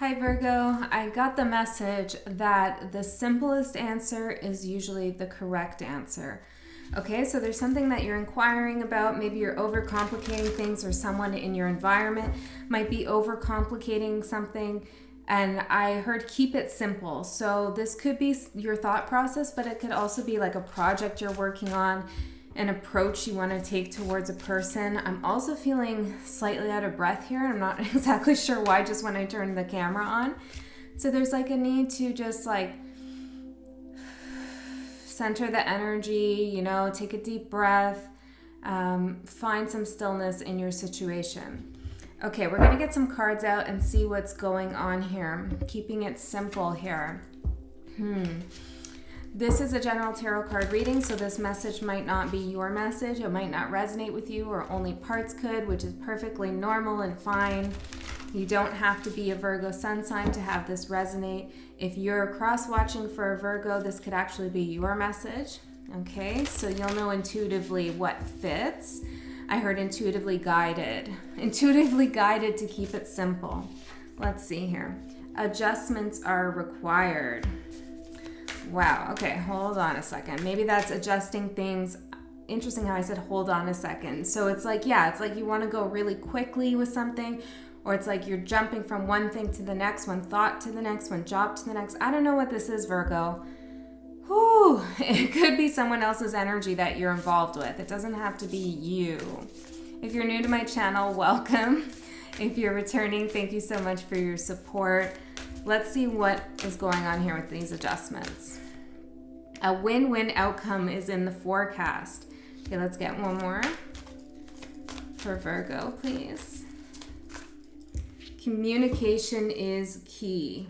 Hi Virgo, I got the message that the simplest answer is usually the correct answer. Okay, so there's something that you're inquiring about. Maybe you're overcomplicating things, or someone in your environment might be overcomplicating something. And I heard keep it simple. So this could be your thought process, but it could also be like a project you're working on, an approach you want to take towards a person. I'm also feeling slightly out of breath here. I'm not exactly sure why just when I turned the camera on. So there's like a need to just like center the energy, take a deep breath, find some stillness in your situation. Okay, we're gonna get some cards out and see what's going on here. Keeping it simple here. This is a general tarot card reading, so this message might not be your message. It might not resonate with you, or only parts could, which is perfectly normal and fine. You don't have to be a Virgo sun sign to have this resonate. If you're cross-watching for a Virgo, this could actually be your message. Okay, so you'll know intuitively what fits. I heard intuitively guided. Intuitively guided to keep it simple. Let's see here. Adjustments are required. Wow, okay, hold on a second. Maybe that's adjusting things. Interesting how I said hold on a second. So it's like, it's like you want to go really quickly with something, or it's like you're jumping from one thing to the next, one thought to the next, one job to the next. I don't know what this is, Virgo. Whew, it could be someone else's energy that you're involved with. It doesn't have to be you. If you're new to my channel, welcome. If you're returning, thank you so much for your support. Let's see what is going on here with these adjustments. A win-win outcome is in the forecast. Okay, let's get one more for Virgo, please. Communication is key.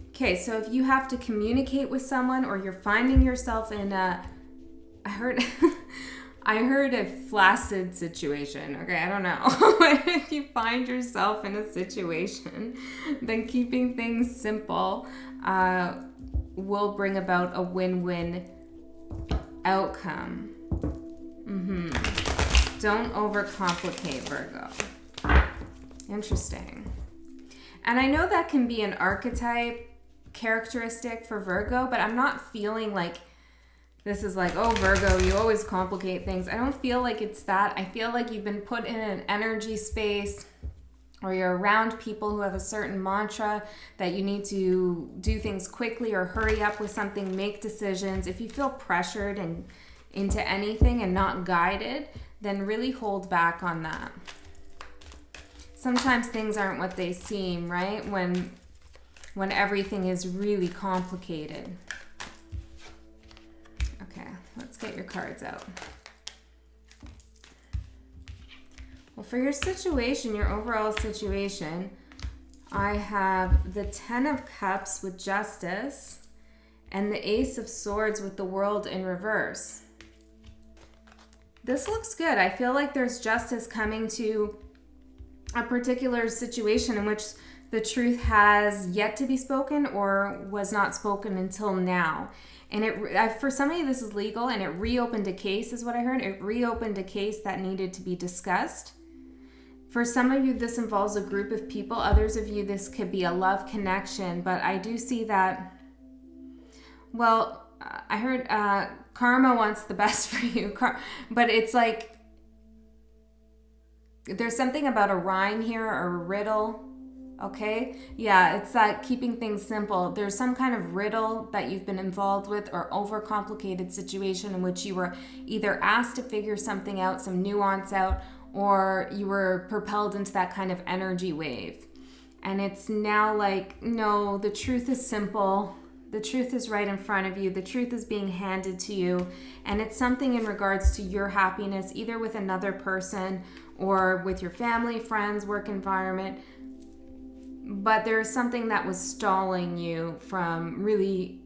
Okay, so if you have to communicate with someone, or you're finding yourself in I heard a flaccid situation. Okay, I don't know. If you find yourself in a situation, then keeping things simple will bring about a win-win outcome. Don't overcomplicate, Virgo. Interesting. And I know that can be an archetype characteristic for Virgo, but I'm not feeling like this is like, oh, Virgo, you always complicate things. I don't feel like it's that. I feel like you've been put in an energy space, or you're around people who have a certain mantra that you need to do things quickly or hurry up with something, make decisions. If you feel pressured and into anything and not guided, then really hold back on that. Sometimes things aren't what they seem, right? When everything is really complicated. Okay, let's get your cards out. Well, for your situation, your overall situation, I have the 10 of Cups with Justice and the Ace of Swords with the World in reverse. This looks good. I feel like there's justice coming to a particular situation in which the truth has yet to be spoken or was not spoken until now. And for some of you, this is legal, and it reopened a case is what I heard. It reopened a case that needed to be discussed. For some of you, this involves a group of people. Others of you, this could be a love connection. But I do see that, well, I heard karma wants the best for you. But it's like, there's something about a rhyme here, or a riddle. Okay, yeah, it's that keeping things simple. There's some kind of riddle that you've been involved with, or overcomplicated situation in which you were either asked to figure something out, some nuance out, or you were propelled into that kind of energy wave. And it's now like, no, the truth is simple. The truth is right in front of you. The truth is being handed to you. And it's something in regards to your happiness, either with another person or with your family, friends, work environment. But there's something that was stalling you from really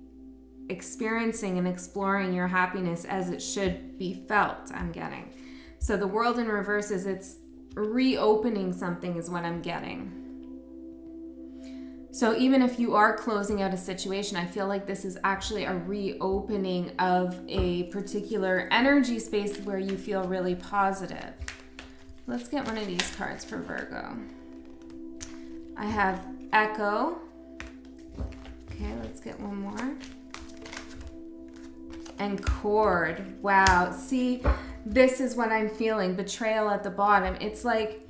experiencing and exploring your happiness as it should be felt, I'm getting. So the World in reverse is it's reopening something is what I'm getting. So even if you are closing out a situation, I feel like this is actually a reopening of a particular energy space where you feel really positive. Let's get one of these cards for Virgo. I have Echo. Okay, let's get one more. And Cord. Wow. See, this is what I'm feeling. Betrayal at the bottom. It's like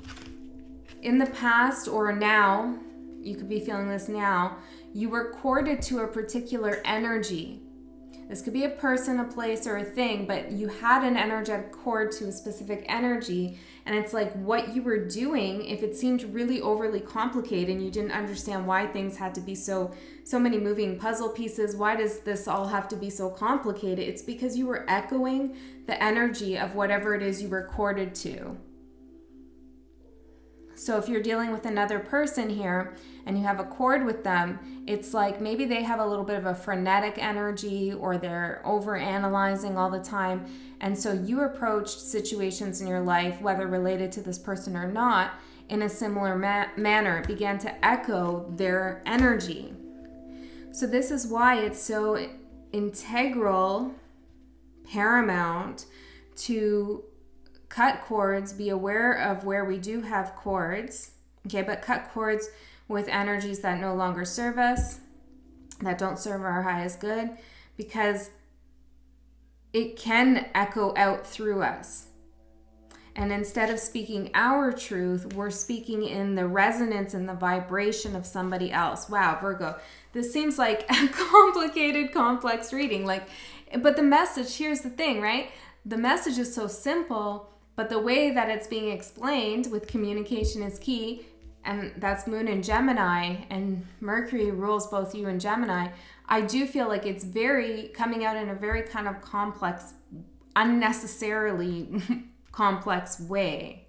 in the past or now, you could be feeling this now, you were corded to a particular energy. This could be a person, a place, or a thing, but you had an energetic cord to a specific energy. And it's like what you were doing, if it seemed really overly complicated and you didn't understand why things had to be so many moving puzzle pieces, why does this all have to be so complicated? It's because you were echoing the energy of whatever it is you were corded to. So if you're dealing with another person here and you have a cord with them, it's like maybe they have a little bit of a frenetic energy or they're over analyzing all the time. And so you approached situations in your life, whether related to this person or not, in a similar manner. It began to echo their energy. So this is why it's so integral, paramount to cut cords, be aware of where we do have cords, okay, but cut cords with energies that no longer serve us, that don't serve our highest good, because it can echo out through us. And instead of speaking our truth, we're speaking in the resonance and the vibration of somebody else. Wow, Virgo, this seems like a complicated, complex reading. But the message, here's the thing, right? The message is so simple, but the way that it's being explained with communication is key, and that's Moon in Gemini, and Mercury rules both you and Gemini. I do feel like it's coming out in a very kind of complex, unnecessarily complex way.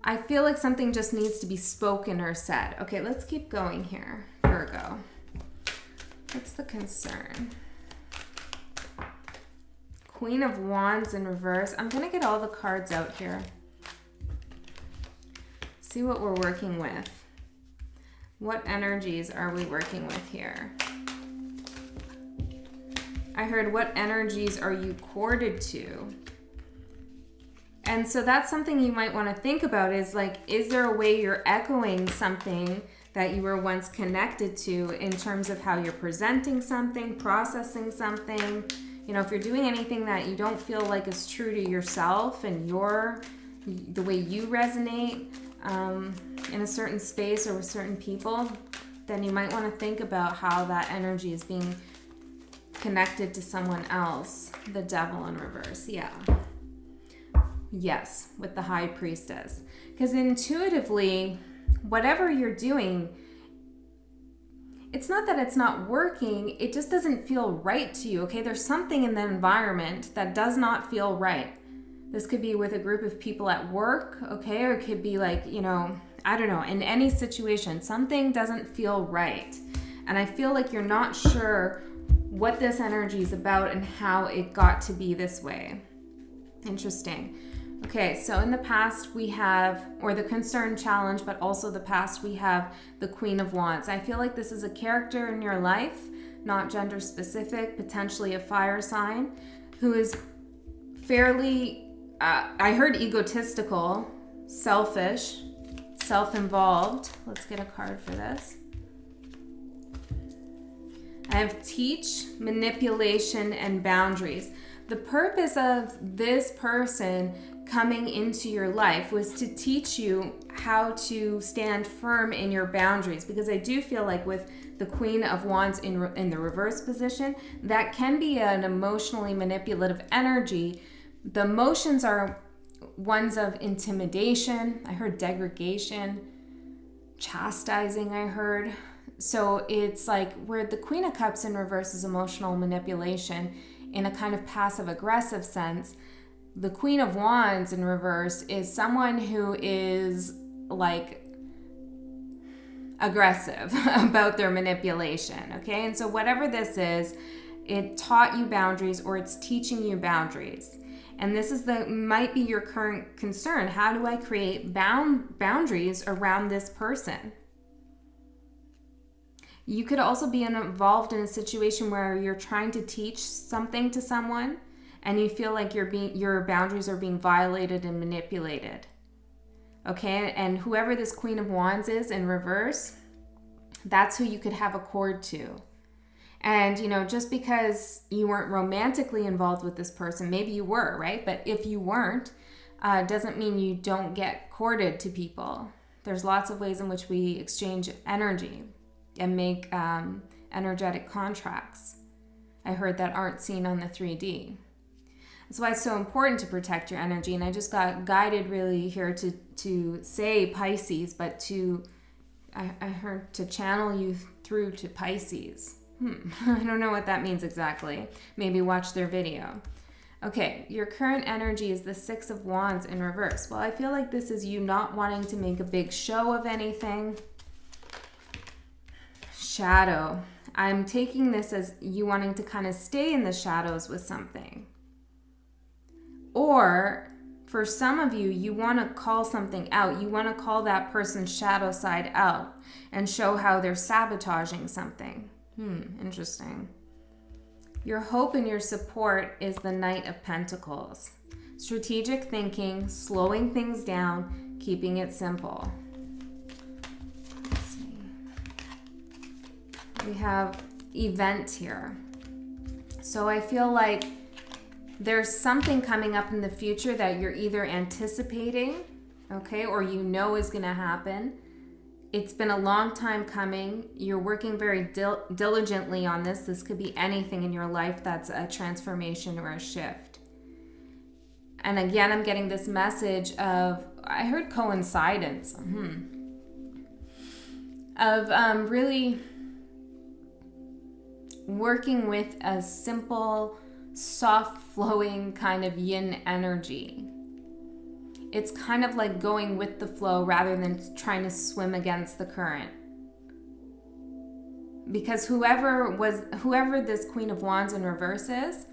I feel like something just needs to be spoken or said. Okay, let's keep going here, Virgo. What's the concern? Queen of Wands in reverse. I'm going to get all the cards out here. See what we're working with. What energies are we working with here? I heard, what energies are you corded to? And so that's something you might want to think about is like, is there a way you're echoing something that you were once connected to in terms of how you're presenting something, processing something? You know, if you're doing anything that you don't feel like is true to yourself and the way you resonate in a certain space or with certain people, then you might want to think about how that energy is being connected to someone else. The Devil in reverse, yeah. Yes, with the High Priestess. Because intuitively, whatever you're doing, it's not that it's not working, it just doesn't feel right to you, okay? There's something in the environment that does not feel right. This could be with a group of people at work, okay? Or it could be like, you know, I don't know, in any situation, something doesn't feel right. And I feel like you're not sure what this energy is about and how it got to be this way. Interesting. Okay, so in the past we have, or the concern challenge, but also the past we have the Queen of Wands. I feel like this is a character in your life, not gender specific, potentially a fire sign, who is fairly, I heard egotistical, selfish, self-involved. Let's get a card for this. I have teach, manipulation, and boundaries. The purpose of this person coming into your life was to teach you how to stand firm in your boundaries, because I do feel like with the Queen of Wands in the reverse position, that can be an emotionally manipulative energy. The emotions are ones of intimidation. I heard degradation, chastising, I heard. So it's like where the Queen of Cups in reverse is emotional manipulation in a kind of passive aggressive sense. The Queen of Wands in reverse is someone who is like aggressive about their manipulation, okay? And so whatever this is, it taught you boundaries or it's teaching you boundaries. And this is might be your current concern. How do I create boundaries around this person? You could also be involved in a situation where you're trying to teach something to someone and you feel like your boundaries are being violated and manipulated. Okay, and whoever this Queen of Wands is in reverse, that's who you could have a cord to. And, you know, just because you weren't romantically involved with this person, maybe you were, right? But if you weren't, doesn't mean you don't get corded to people. There's lots of ways in which we exchange energy and make energetic contracts. I heard that aren't seen on the 3D. That's why it's so important to protect your energy. And I just got guided really here to say Pisces, but I heard to channel you through to Pisces. I don't know what that means exactly. Maybe watch their video. Okay, your current energy is the 6 of Wands in reverse. Well, I feel like this is you not wanting to make a big show of anything. Shadow. I'm taking this as you wanting to kind of stay in the shadows with something. Or for some of you, you want to call something out. You want to call that person's shadow side out and show how they're sabotaging something. Interesting. Your hope and your support is the Knight of Pentacles. Strategic thinking, slowing things down, keeping it simple. Let's see. We have event here. So I feel like there's something coming up in the future that you're either anticipating, okay, or you know is going to happen. It's been a long time coming. You're working very diligently on this. This could be anything in your life that's a transformation or a shift. And again, I'm getting this message of, I heard coincidence, of really working with a simple, soft flowing kind of yin energy. It's kind of like going with the flow rather than trying to swim against the current. Because whoever this Queen of Wands in reverse is,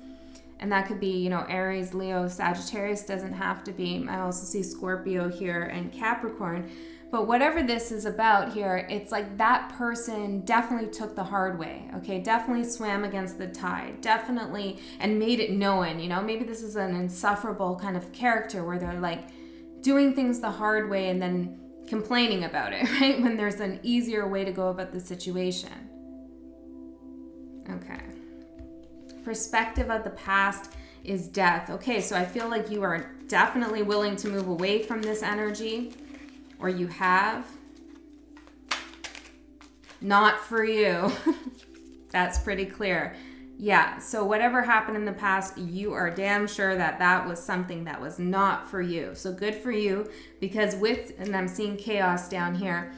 and that could be, you know, Aries, Leo, Sagittarius, doesn't have to be. I also see Scorpio here and Capricorn. But whatever this is about here, it's like that person definitely took the hard way, okay? Definitely swam against the tide, definitely, and made it known, you know? Maybe this is an insufferable kind of character where they're like doing things the hard way and then complaining about it, right? When there's an easier way to go about the situation. Okay. Perspective of the past is death. Okay, so I feel like you are definitely willing to move away from this energy. Or you have. Not for you. That's pretty clear. Yeah, so whatever happened in the past, you are damn sure that that was something that was not for you. So good for you, because and I'm seeing chaos down here,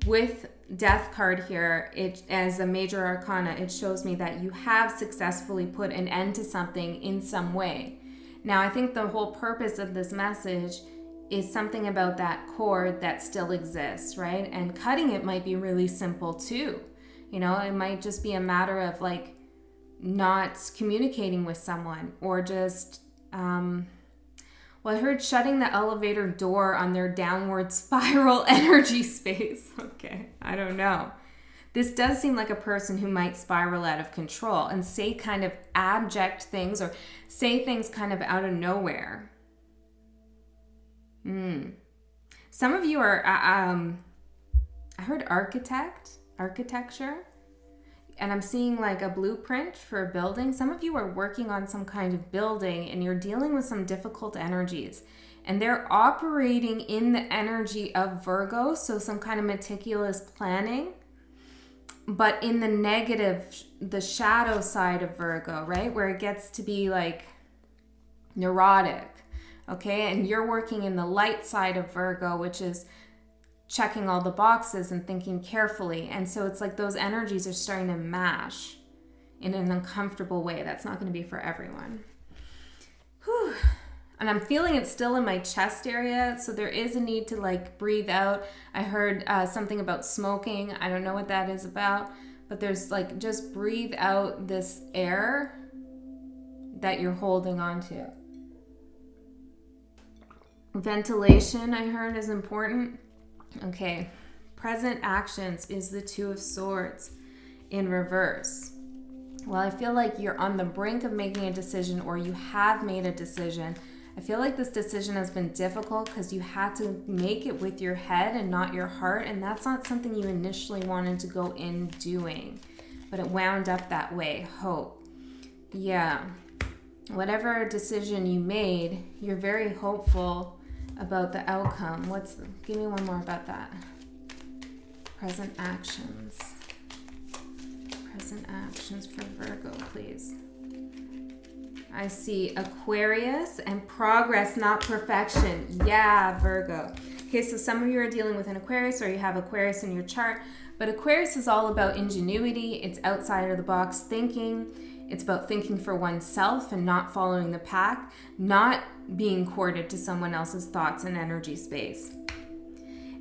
with Death card here, it as a major arcana, it shows me that you have successfully put an end to something in some way. Now, I think the whole purpose of this message is something about that cord that still exists, right? And cutting it might be really simple too. You know, it might just be a matter of like not communicating with someone, or just, well, I heard shutting the elevator door on their downward spiral energy space. Okay, I don't know. This does seem like a person who might spiral out of control and say kind of abject things, or say things kind of out of nowhere. Some of you are, I heard architecture, and I'm seeing like a blueprint for a building. Some of you are working on some kind of building and you're dealing with some difficult energies, and they're operating in the energy of Virgo. So some kind of meticulous planning, but in the negative, the shadow side of Virgo, right? Where it gets to be like neurotic. Okay, and you're working in the light side of Virgo, which is checking all the boxes and thinking carefully. And so it's like those energies are starting to mash in an uncomfortable way. That's not going to be for everyone. Whew. And I'm feeling it still in my chest area, so there is a need to like breathe out. I heard something about smoking. I don't know what that is about, but there's like, just breathe out this air that you're holding on to. Ventilation, I heard, is important. Okay, present actions is the Two of Swords in reverse. Well, I feel like you're on the brink of making a decision, or you have made a decision. I feel like this decision has been difficult because you had to make it with your head and not your heart, and that's not something you initially wanted to go in doing, but it wound up that way. Hope. Yeah. Whatever decision you made, you're very hopeful about the outcome. Give me one more about that. Present actions. Present actions for Virgo, please. I see Aquarius and progress, not perfection. Yeah, Virgo. Okay, so some of you are dealing with an Aquarius, or you have Aquarius in your chart, but Aquarius is all about ingenuity. It's outside of the box thinking. It's about thinking for oneself and not following the pack, not being courted to someone else's thoughts and energy space.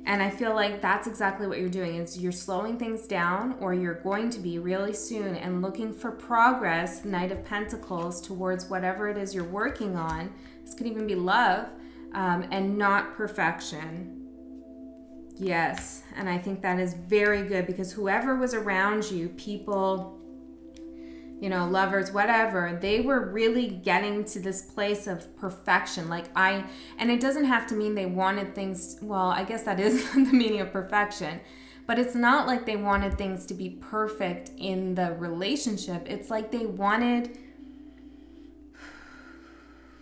And I feel like that's exactly what you're doing, is you're slowing things down, or you're going to be really soon, and looking for progress, Knight of Pentacles, towards whatever it is you're working on. This could even be love, and not perfection. Yes, and I think that is very good, because whoever was around you, people, lovers, whatever, they were really getting to this place of perfection. And it doesn't have to mean they wanted things, well, I guess that is the meaning of perfection, but it's not like they wanted things to be perfect in the relationship. It's like they wanted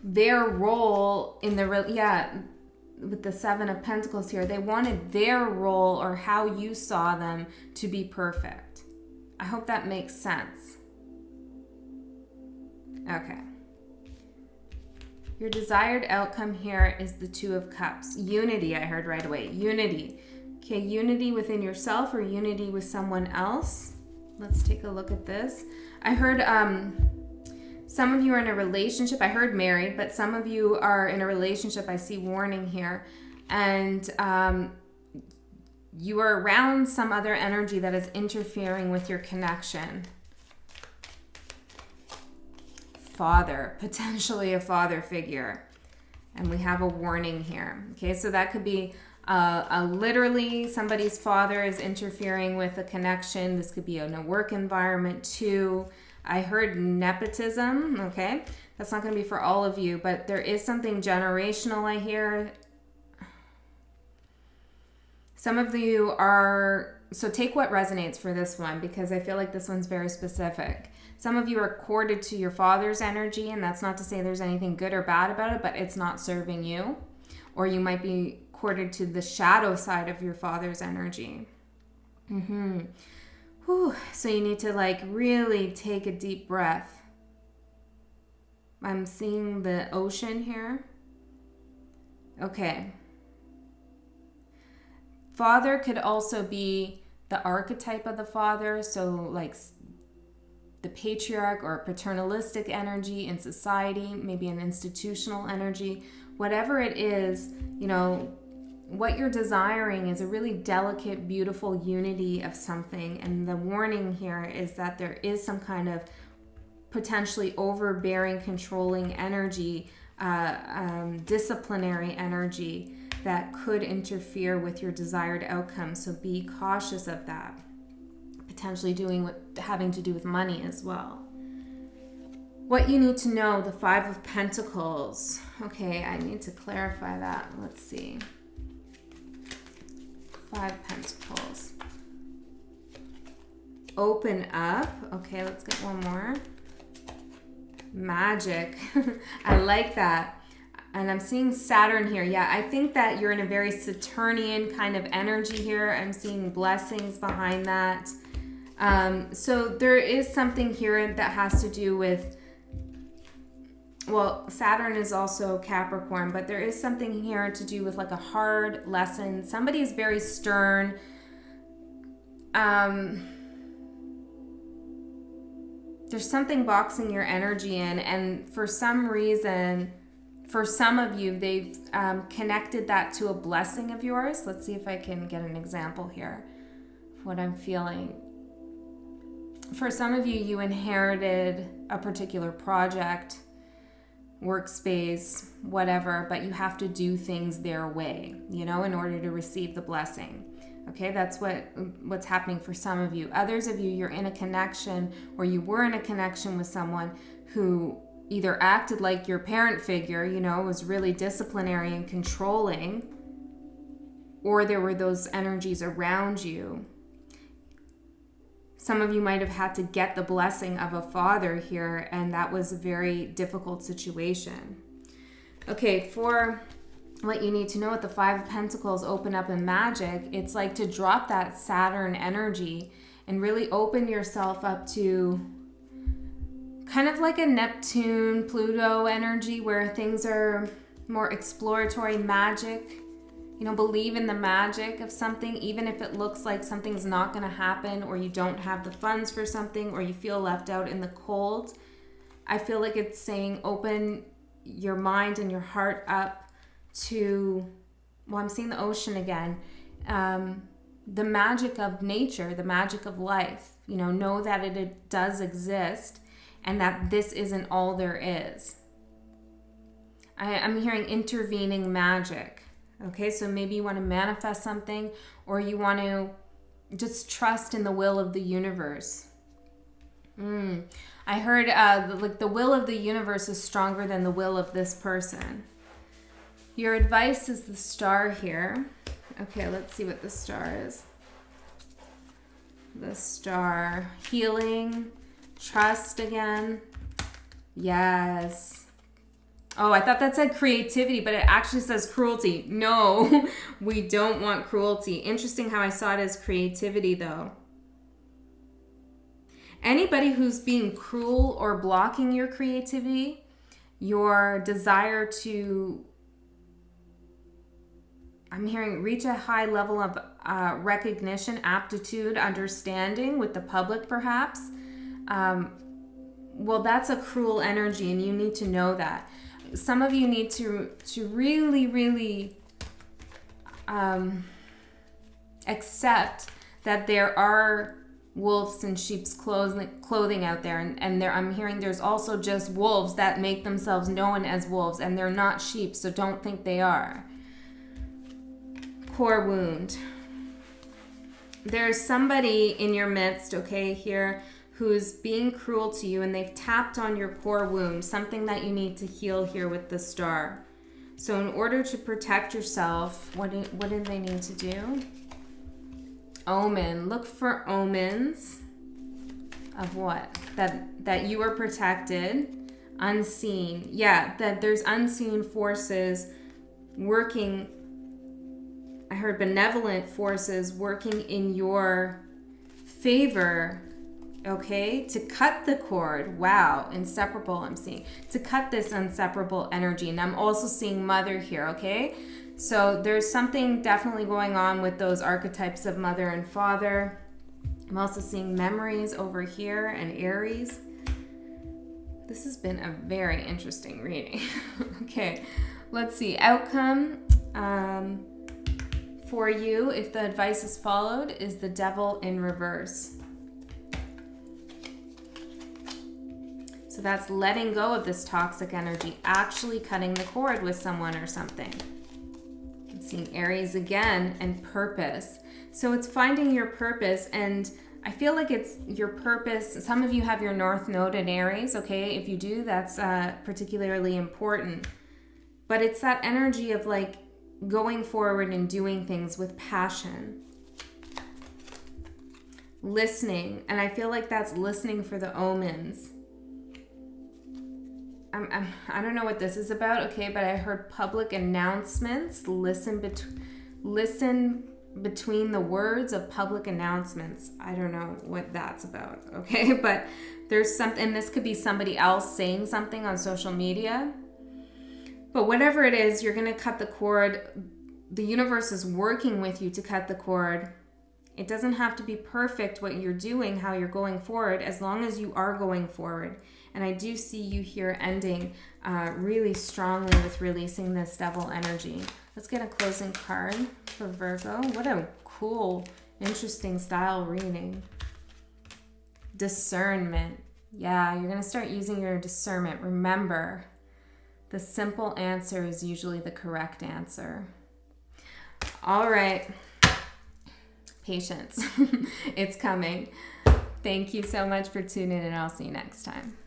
their role in with the Seven of Pentacles here, they wanted their role, or how you saw them, to be perfect. I hope that makes sense. Okay. Your desired outcome here is the Two of Cups. Unity, I heard right away. Unity. Okay, unity within yourself, or unity with someone else. Let's take a look at this. I heard some of you are in a relationship. I heard married, but some of you are in a relationship. I see warning here. And you are around some other energy that is interfering with your connection. Father, potentially a father figure, and we have a warning here. Okay, so that could be literally somebody's father is interfering with a connection. This could be in a work environment too. I heard nepotism. Okay, that's not going to be for all of you, but there is something generational, I hear. Some of you are, so take what resonates for this one, because I feel like this one's very specific. Some of you are courted to your father's energy, and that's not to say there's anything good or bad about it, but it's not serving you. Or you might be courted to the shadow side of your father's energy. Whew. So you need to really take a deep breath. I'm seeing the ocean here. Okay. Father could also be the archetype of the father, so the patriarch or paternalistic energy in society, maybe an institutional energy. Whatever it is, what you're desiring is a really delicate, beautiful unity of something. And the warning here is that there is some kind of potentially overbearing, controlling energy, disciplinary energy that could interfere with your desired outcome. So be cautious of that. Potentially having to do with money as well. What you need to know, the Five of Pentacles. Okay, I need to clarify that. Let's see. Five Pentacles. Open up. Okay, let's get one more. Magic. I like that. And I'm seeing Saturn here. Yeah, I think that you're in a very Saturnian kind of energy here. I'm seeing blessings behind that. So there is something here that has to do with, well, Saturn is also Capricorn, but there is something here to do with a hard lesson. Somebody is very stern. There's something boxing your energy in, and for some reason, for some of you, they've connected that to a blessing of yours. Let's see if I can get an example here of what I'm feeling. For some of you, you inherited a particular project, workspace, whatever, but you have to do things their way, in order to receive the blessing. Okay, that's what's happening for some of you. Others of you, you're in a connection, or you were in a connection with someone who either acted like your parent figure, you know, was really disciplinary and controlling, or there were those energies around you. Some of you might have had to get the blessing of a father here, and that was a very difficult situation. Okay, for what you need to know with the Five of Pentacles open up in magic, it's like to drop that Saturn energy and really open yourself up to kind of like a Neptune, Pluto energy where things are more exploratory, magic. You know, believe in the magic of something, even if it looks like something's not going to happen, or you don't have the funds for something, or you feel left out in the cold. I feel like it's saying open your mind and your heart up to, well, I'm seeing the ocean again, the magic of nature, the magic of life. You know that it does exist, and that this isn't all there is. I'm hearing intervening magic. Okay, so maybe you want to manifest something, or you want to just trust in the will of the universe. I heard like the will of the universe is stronger than the will of this person. Your advice is the star here. Okay, let's see what the star is. The star, healing, trust again. Yes. Oh, I thought that said creativity, but it actually says cruelty. No, we don't want cruelty. Interesting how I saw it as creativity, though. Anybody who's being cruel or blocking your creativity, your desire to, I'm hearing, reach a high level of recognition, aptitude, understanding with the public, perhaps. Well, that's a cruel energy, and you need to know that. Some of you need to really, really accept that there are wolves in sheep's clothing out there, and I'm hearing there's also just wolves that make themselves known as wolves, and they're not sheep, so don't think they are. Core wound. There's somebody in your midst, okay, here, who's being cruel to you, and they've tapped on your core wound, something that you need to heal here with the star. So in order to protect yourself, what do they need to do? Omen. Look for omens of what? That you are protected, unseen. Yeah, that there's unseen forces working. I heard benevolent forces working in your favor. Okay, to cut the cord. Wow, inseparable, I'm seeing. To cut this inseparable energy. And I'm also seeing mother here, okay? So there's something definitely going on with those archetypes of mother and father. I'm also seeing memories over here and Aries. This has been a very interesting reading. Okay, let's see. Outcome for you, if the advice is followed, is the Devil in reverse. So that's letting go of this toxic energy, actually cutting the cord with someone or something. I'm seeing Aries again, and purpose. So it's finding your purpose, and I feel like it's your purpose. Some of you have your North Node in Aries, okay? If you do, that's particularly important. But it's that energy of like going forward and doing things with passion. Listening, and I feel like that's listening for the omens. I don't know what this is about, okay, but I heard public announcements. Listen between the words of public announcements. I don't know what that's about, okay? But there's something, and this could be somebody else saying something on social media. But whatever it is, you're going to cut the cord. The universe is working with you to cut the cord. It doesn't have to be perfect what you're doing, how you're going forward, as long as you are going forward. And I do see you here ending really strongly with releasing this Devil energy. Let's get a closing card for Virgo. What a cool, interesting style reading. Discernment. Yeah, you're going to start using your discernment. Remember, the simple answer is usually the correct answer. All right. patience. It's coming. Thank you so much for tuning in, and I'll see you next time.